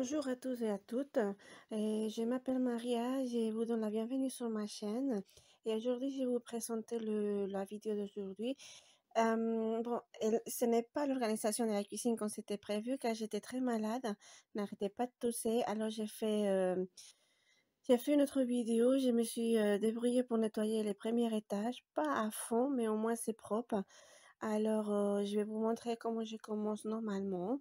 Bonjour à tous et à toutes. Je m'appelle Maria, je vous donne la bienvenue sur ma chaîne. Et aujourd'hui, je vais vous présenter la vidéo d'aujourd'hui. Bon, ce n'est pas l'organisation de la cuisine comme c'était prévu, car j'étais très malade, n'arrêtais pas de tousser. Alors j'ai fait une autre vidéo, je me suis débrouillée pour nettoyer les premiers étages, pas à fond, mais au moins c'est propre. Alors, je vais vous montrer comment je commence normalement.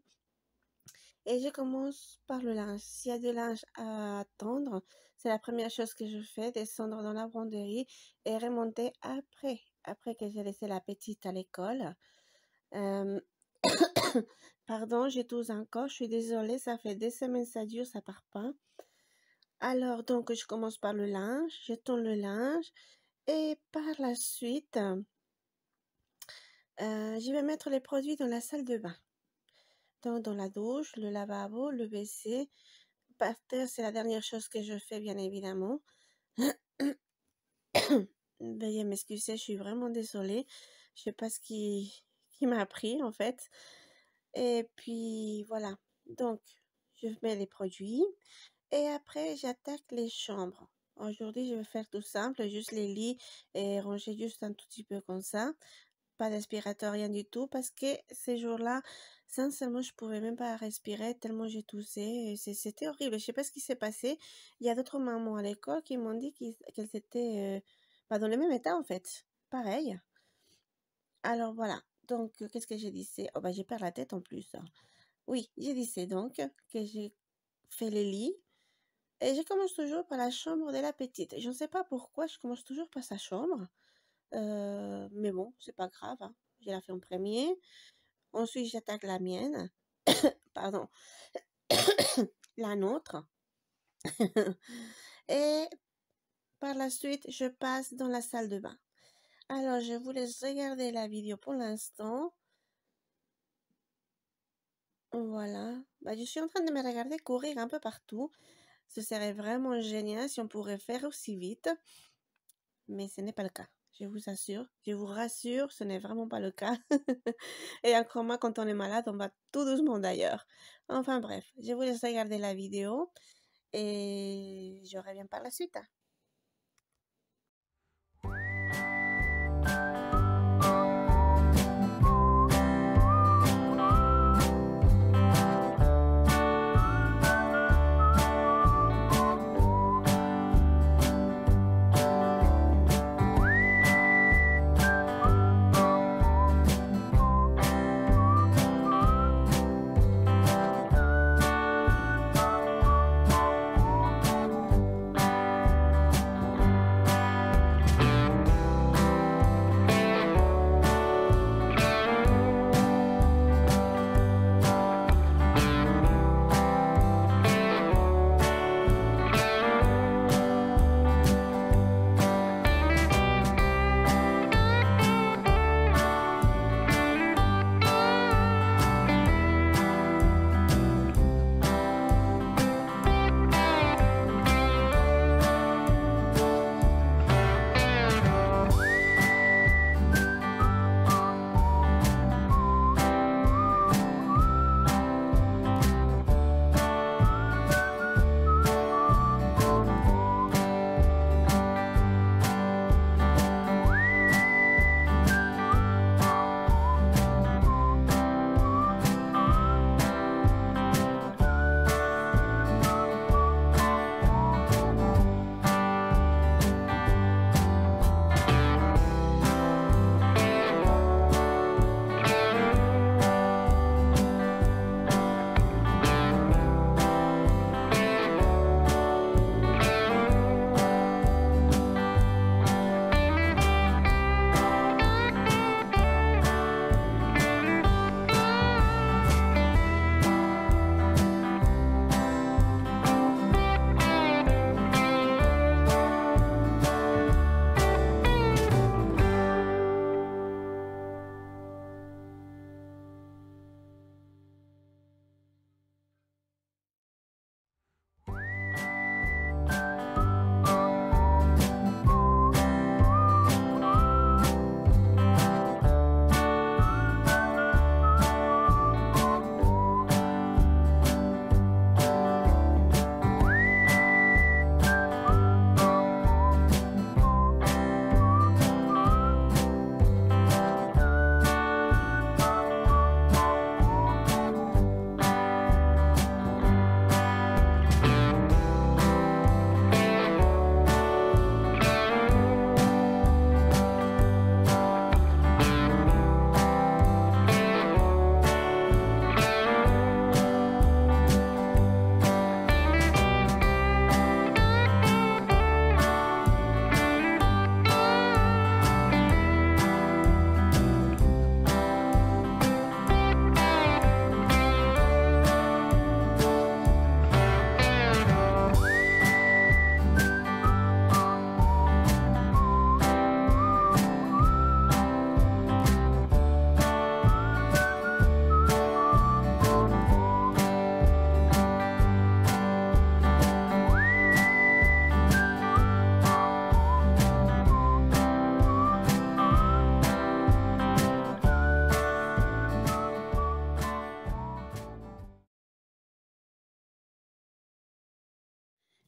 Et je commence par le linge. S'il y a du linge à tondre, c'est la première chose que je fais, descendre dans la buanderie et remonter après que j'ai laissé la petite à l'école. Euh, Pardon, j'ai tousse encore, je suis désolée, ça fait des semaines ça dure, ça part pas. Alors, donc, je commence par le linge, je tond le linge et par la suite, je vais mettre les produits dans la salle de bain. Donc, dans la douche, le lavabo, le WC. Par terre, c'est la dernière chose que je fais, bien évidemment. Veuillez m'excuser, je suis vraiment désolée. Je sais pas ce qui m'a pris, en fait. Et puis, voilà. Donc, je mets les produits. Et après, j'attaque les chambres. Aujourd'hui, je vais faire tout simple, juste les lits et ranger juste un tout petit peu comme ça. Pas d'aspirateur, rien du tout, parce que ces jours-là, sincèrement, je pouvais même pas respirer tellement j'ai toussé. C'était horrible. Je sais pas ce qui s'est passé. Il y a d'autres mamans à l'école qui m'ont dit qu'elles étaient pas dans le même état, en fait. Pareil. Alors voilà. Donc, qu'est-ce que j'ai dit? Oh, bah, j'ai perdu la tête en plus. Oui, j'ai dit c'est donc que j'ai fait les lits. Et je commence toujours par la chambre de la petite. Je ne sais pas pourquoi je commence toujours par sa chambre. Mais bon, c'est pas grave, hein. Je la fais en premier. Ensuite, j'attaque la mienne. Pardon. La nôtre. Et par la suite, je passe dans la salle de bain. Alors, je vous laisse regarder la vidéo pour l'instant. Voilà. Bah, je suis en train de me regarder courir un peu partout. Ce serait vraiment génial si on pourrait faire aussi vite. Mais ce n'est pas le cas. Je vous assure, je vous rassure, ce n'est vraiment pas le cas. Et encore moins quand on est malade, on va tout doucement d'ailleurs. Enfin bref, je vous laisse regarder la vidéo et je reviens par la suite.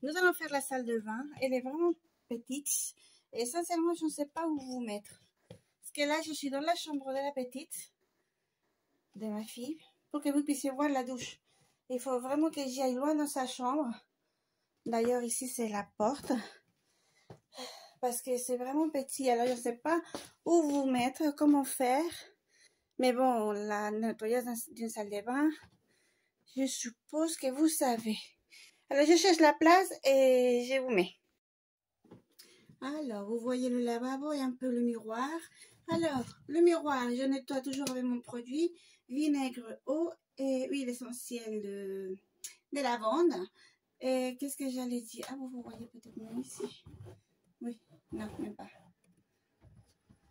Nous allons faire la salle de bain. Elle est vraiment petite. Et sincèrement, je ne sais pas où vous mettre. Parce que là, je suis dans la chambre de la petite, de ma fille, pour que vous puissiez voir la douche. Il faut vraiment que j'y aille loin dans sa chambre. D'ailleurs, ici, c'est la porte. Parce que c'est vraiment petit. Alors, je ne sais pas où vous mettre, comment faire. Mais bon, la nettoyage d'une salle de bain, je suppose que vous savez. Alors, je cherche la place et je vous mets. Alors, vous voyez le lavabo et un peu le miroir. Alors, le miroir, je nettoie toujours avec mon produit vinaigre, eau et huile essentielle de lavande. Et qu'est-ce que j'allais dire? Ah, vous voyez peut-être même ici. Oui, non, même pas.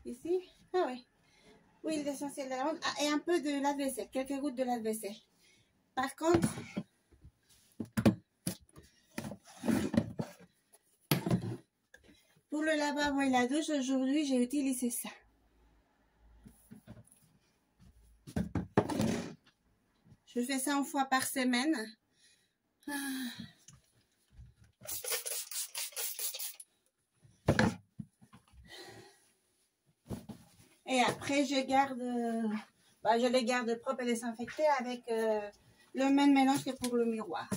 Ici? Ah oui. Huile essentielle de lavande. Ah, et un peu de lave-vaisselle, quelques gouttes de lave-vaisselle. Par contre, pour le lavabo et la douche, aujourd'hui, j'ai utilisé ça. Je fais ça une fois par semaine. Et après, je les garde propres et désinfectés avec le même mélange que pour le miroir.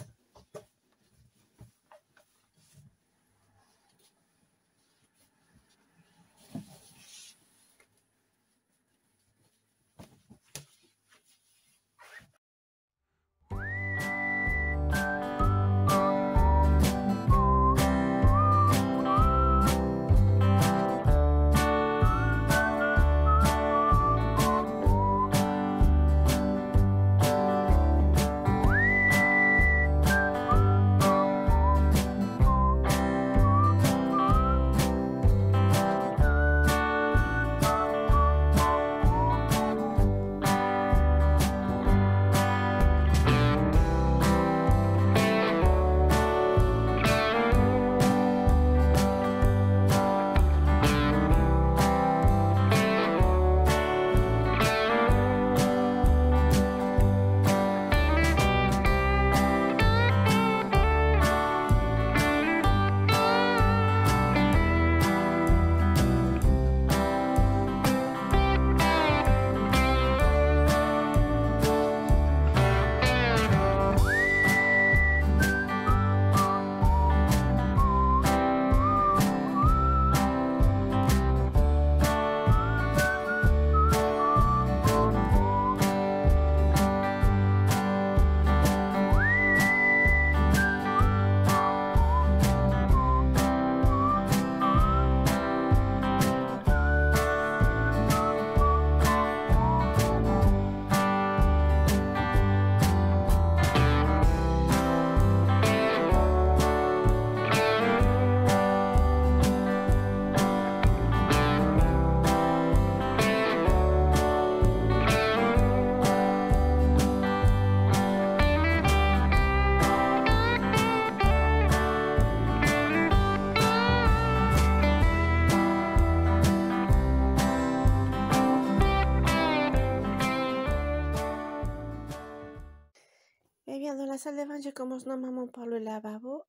Eh bien, dans la salle de bain, je commence normalement par le lavabo.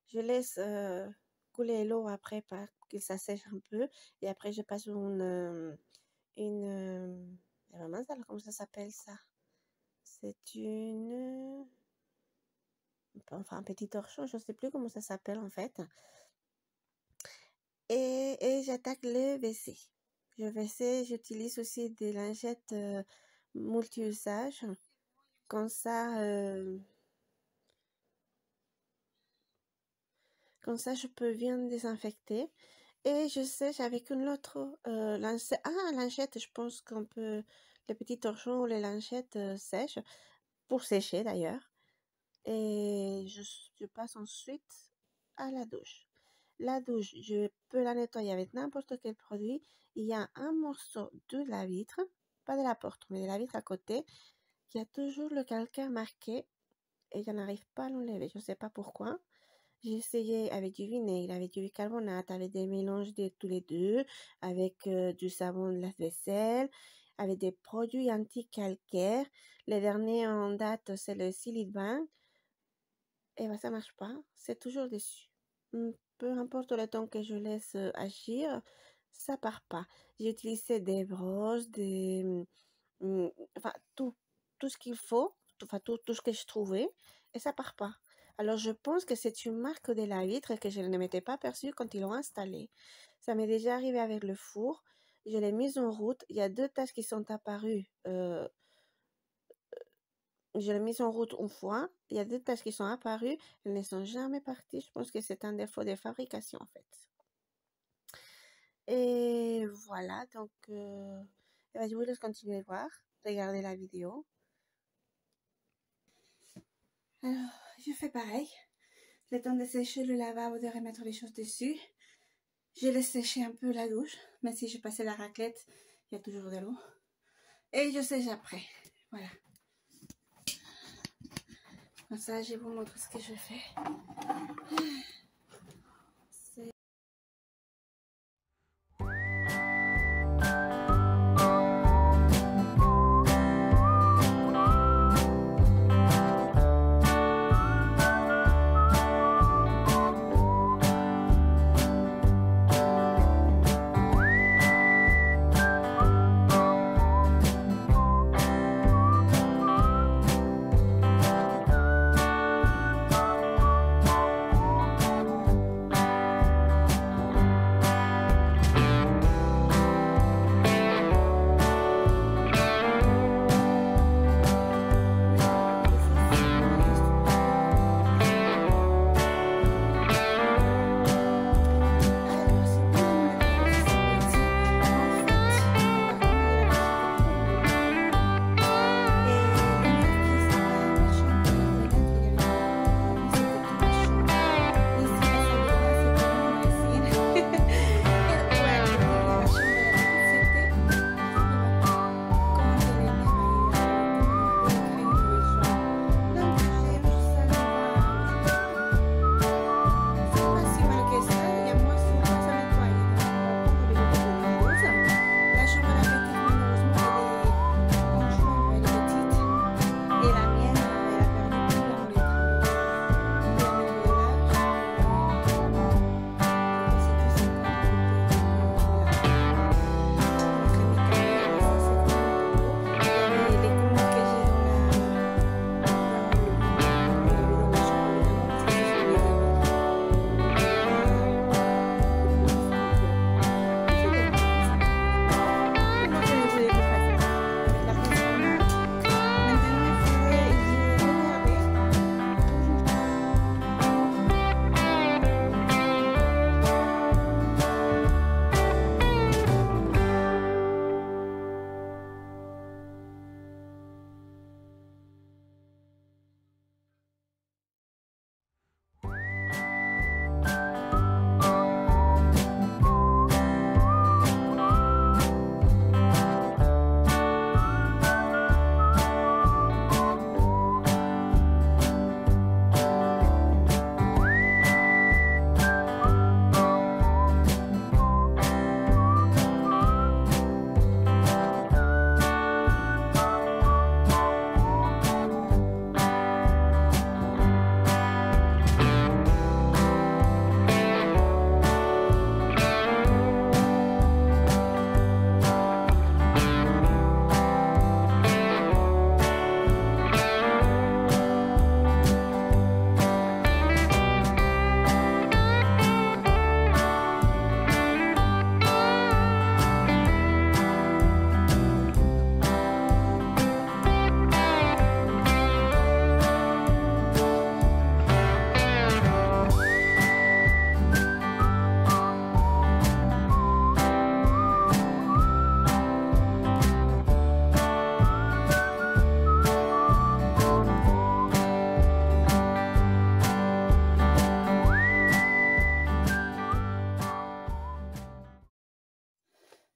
Je laisse couler l'eau après pour que ça sèche un peu. Et après, je passe comment ça s'appelle ça? C'est enfin, un petit torchon, je ne sais plus comment ça s'appelle en fait. Et j'attaque le WC. Le WC, j'utilise aussi des lingettes multi-usages. Comme ça, je peux bien désinfecter. Et je sèche avec une autre lingette. Ah, lingette, je pense qu'on peut... Les petits torchons ou les lingettes sèchent. Pour sécher d'ailleurs. Et je passe ensuite à la douche. La douche, je peux la nettoyer avec n'importe quel produit. Il y a un morceau de la vitre, pas de la porte, mais de la vitre à côté, qui a toujours le calcaire marqué et je n'arrive pas à l'enlever. Je ne sais pas pourquoi. J'ai essayé avec du vinaigre, avec du bicarbonate, avec des mélanges de tous les deux, avec du savon de lave-vaisselle, avec des produits anti-calcaire. Le dernier en date, c'est le Silitbank. et ben ça marche pas, c'est toujours dessus. Peu importe le temps que je laisse agir, ça part pas. J'ai utilisé des brosses, enfin tout ce qu'il faut, enfin tout ce que je trouvais, et ça part pas. Alors je pense que c'est une marque de la vitre que je ne m'étais pas aperçue quand ils l'ont installée. Ça m'est déjà arrivé avec le four. Je l'ai mise en route. Il y a deux taches qui sont apparues. Je l'ai mise en route une fois. Il y a deux taches qui sont apparues. Elles ne sont jamais parties. Je pense que c'est un défaut de fabrication en fait. Et voilà, donc je vous laisse continuer voir, regarder la vidéo. Alors, je fais pareil. Le temps de sécher le lavabo, de remettre les choses dessus. Je laisse sécher un peu la douche, même si je passais la raclette, il y a toujours de l'eau. Et je sèche après. Voilà. Comme ça, je vous montre ce que je fais.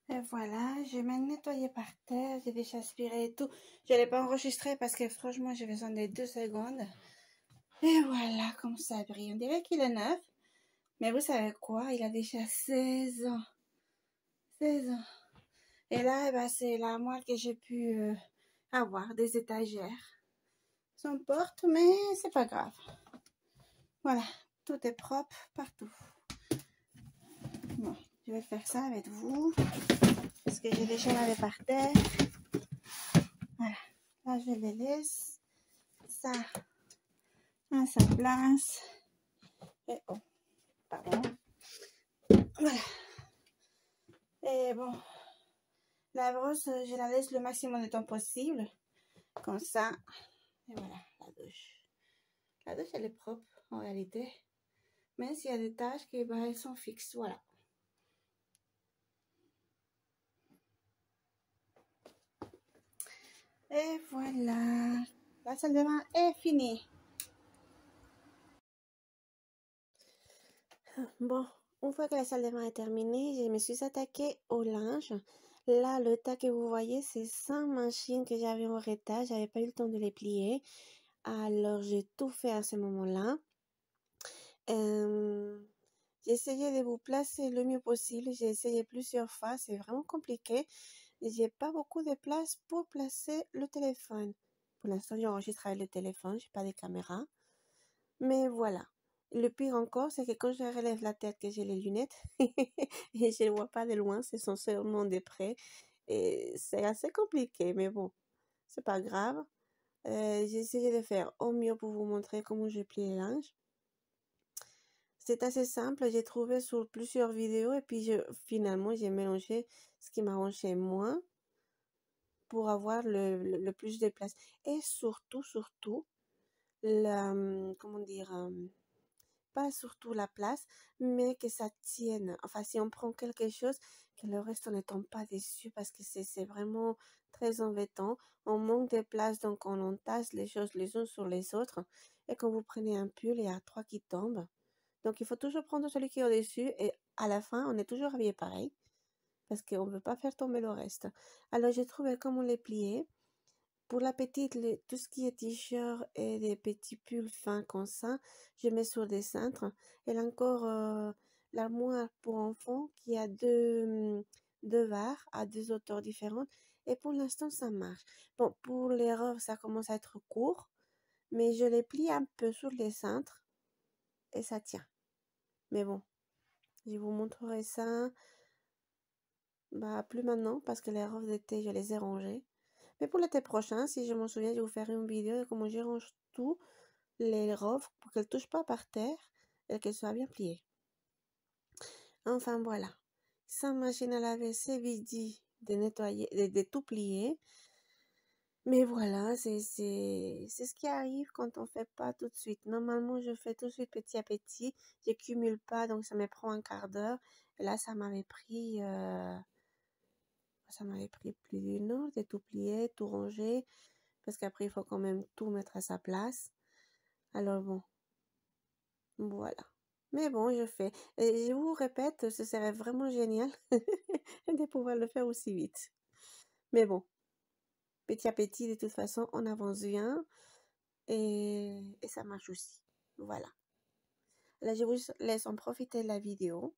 Et voilà, je vais nettoyer par terre, j'ai déjà aspiré et tout. Je ne l'ai pas enregistré parce que franchement, j'ai besoin de 2 secondes. Et voilà, comme ça brille. On dirait qu'il est neuf. Mais vous savez quoi? Il a déjà 16 ans. 16 ans. Et là, eh ben, c'est l'armoire que j'ai pu avoir, des étagères. Sans porte, mais c'est pas grave. Voilà, tout est propre partout. Bon, je vais faire ça avec vous parce que j'ai déjà lavé par terre. Voilà, là je les laisse ça à sa place. Et oh, pardon. Voilà. Et bon, la brosse, je la laisse le maximum de temps possible. Comme ça. Et voilà, la douche. La douche, elle est propre en réalité. Mais s'il y a des taches, elles sont fixes. Voilà. Et voilà. La salle de bain est finie. Bon, une fois que la salle de bain est terminée, je me suis attaquée au linge. Là, le tas que vous voyez, c'est 5 machines que j'avais en retard. J'avais pas eu le temps de les plier. Alors, j'ai tout fait à ce moment-là. J'ai essayé de vous placer le mieux possible. J'ai essayé plusieurs fois. C'est vraiment compliqué. J'ai pas beaucoup de place pour placer le téléphone. Pour l'instant, j'enregistre avec le téléphone. J'ai pas de caméra. Mais voilà. Le pire encore, c'est que quand je relève la tête, que j'ai les lunettes, et je ne vois pas de loin, ce sont seulement de près. Et c'est assez compliqué, mais bon, c'est pas grave. J'ai essayé de faire au mieux pour vous montrer comment je plie les linges. C'est assez simple, j'ai trouvé sur plusieurs vidéos et puis finalement j'ai mélangé ce qui m'arrangeait moins pour avoir le plus de place. Et surtout, comment dire, pas surtout la place, mais que ça tienne. Enfin, si on prend quelque chose, que le reste ne tombe pas dessus parce que c'est vraiment très embêtant. On manque de place, donc on entasse les choses les unes sur les autres. Et quand vous prenez un pull, il y a 3 qui tombent. Donc, il faut toujours prendre celui qui est au-dessus et à la fin, on est toujours habillé pareil parce qu'on ne veut pas faire tomber le reste. Alors, j'ai trouvé comment les plier. Pour la petite, tout ce qui est t-shirt et des petits pulls fins comme ça, je mets sur des cintres. Elle a encore l'armoire pour enfants qui a deux barres à 2 hauteurs différentes. Et pour l'instant, ça marche. Bon, pour les robes, ça commence à être court. Mais je les plie un peu sur les cintres et ça tient. Mais bon, je vous montrerai ça plus maintenant parce que les robes d'été, je les ai rangées. Mais pour l'été prochain, si je m'en souviens, je vous ferai une vidéo de comment je range tout les robes pour qu'elles ne touchent pas par terre et qu'elles soient bien pliées. Enfin voilà, sans machine à laver, c'est vite dit de nettoyer, de tout plier. Mais voilà, c'est ce qui arrive quand on ne fait pas tout de suite. Normalement, je fais tout de suite petit à petit. Je ne cumule pas, donc ça me prend un quart d'heure. Et là, ça m'avait pris plus d'une heure de tout plier, tout ranger. Parce qu'après, il faut quand même tout mettre à sa place. Alors bon, voilà. Mais bon, je fais. Et je vous répète, ce serait vraiment génial de pouvoir le faire aussi vite. Mais bon, petit à petit, de toute façon, on avance bien et ça marche aussi. Voilà. Là, je vous laisse en profiter de la vidéo.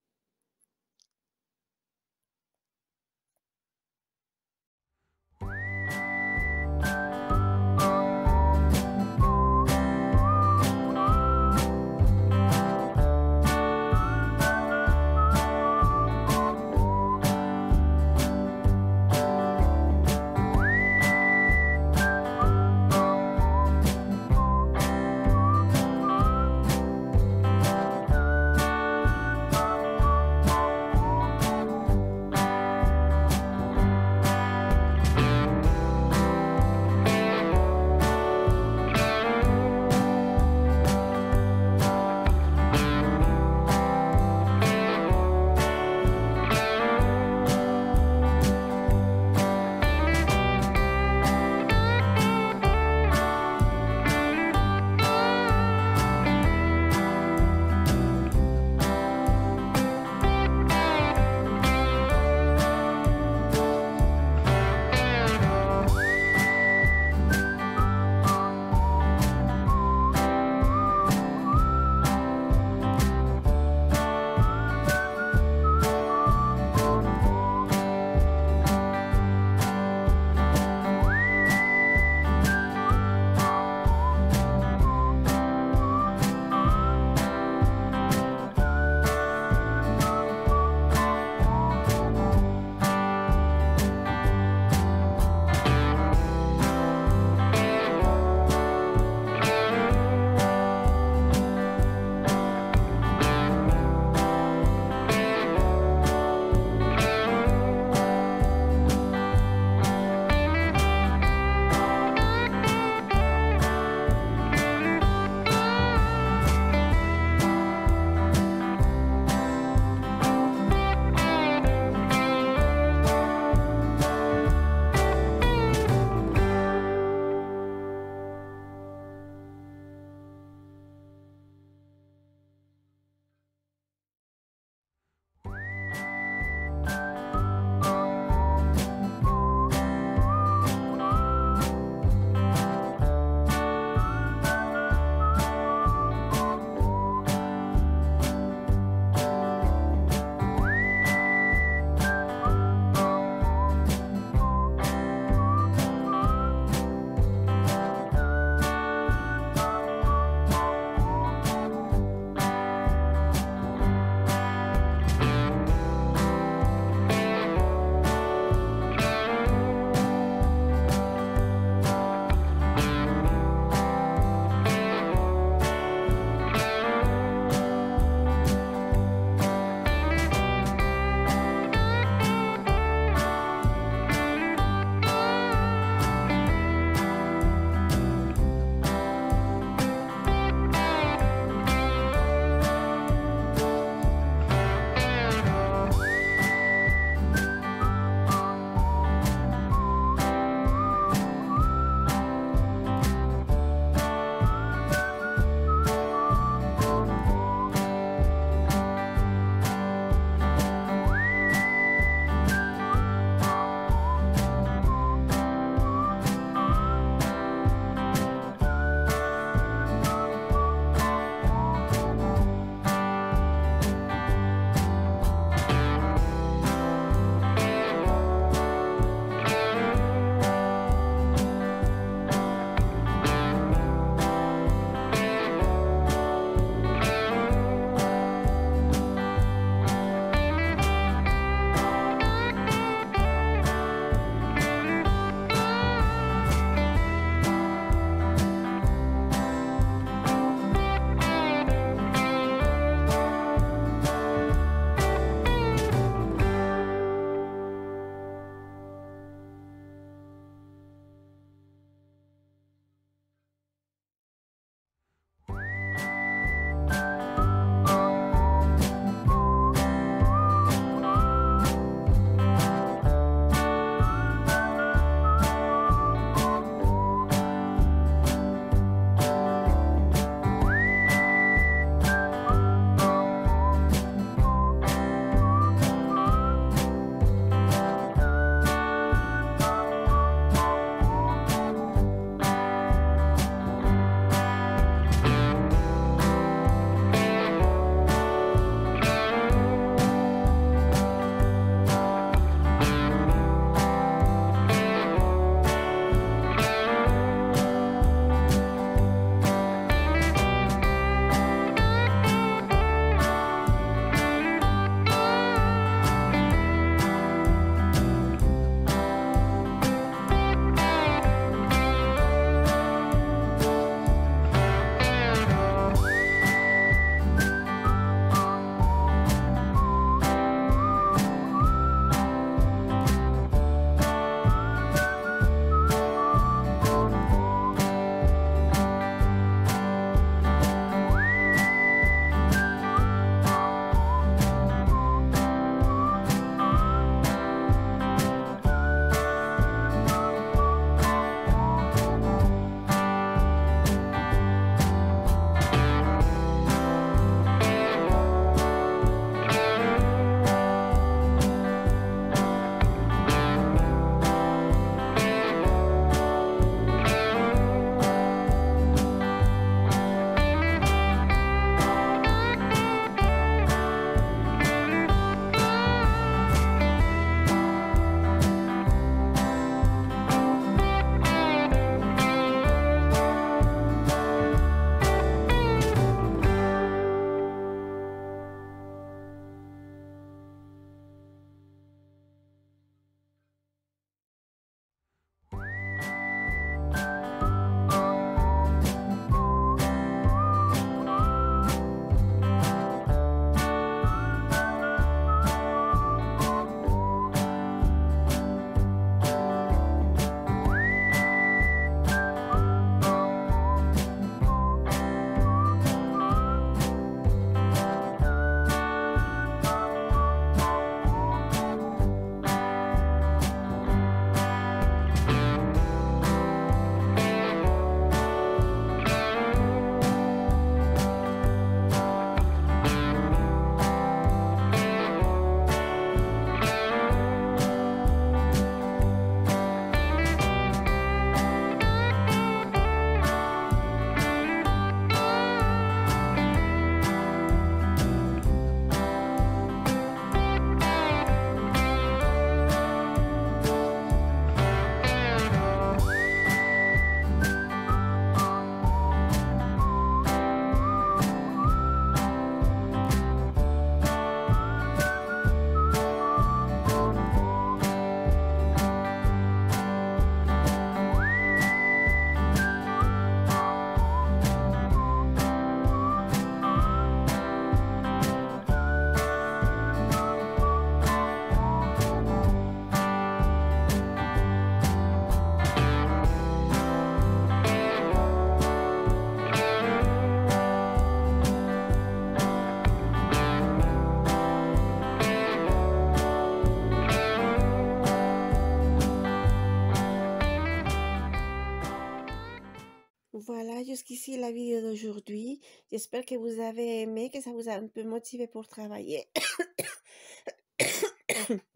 jusqu'ici la vidéo d'aujourd'hui. J'espère que vous avez aimé, que ça vous a un peu motivé pour travailler.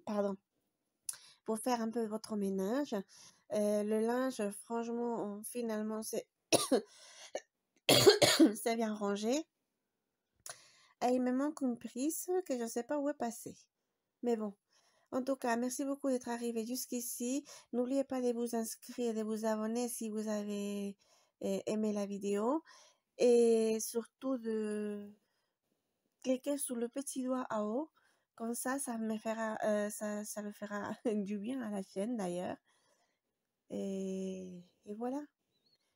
Pardon. Pour faire un peu votre ménage. Le linge, franchement, finalement, c'est c'est bien rangé. Et il me manque une prise que je ne sais pas où est passée. Mais bon. En tout cas, merci beaucoup d'être arrivé jusqu'ici. N'oubliez pas de vous inscrire et de vous abonner si vous avez aimé la vidéo. Et surtout de cliquer sur le petit doigt en haut. Comme ça me fera, ça me fera du bien à la chaîne d'ailleurs. Et voilà.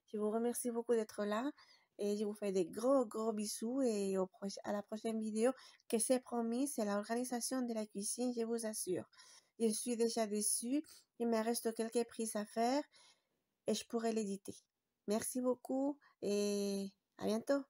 Je vous remercie beaucoup d'être là. Et je vous fais des gros bisous. Et à la prochaine vidéo, que c'est promis, c'est l'organisation de la cuisine, je vous assure. Je suis déjà dessus. Il me reste quelques prises à faire. Et je pourrai l'éditer. Merci beaucoup. Et à bientôt.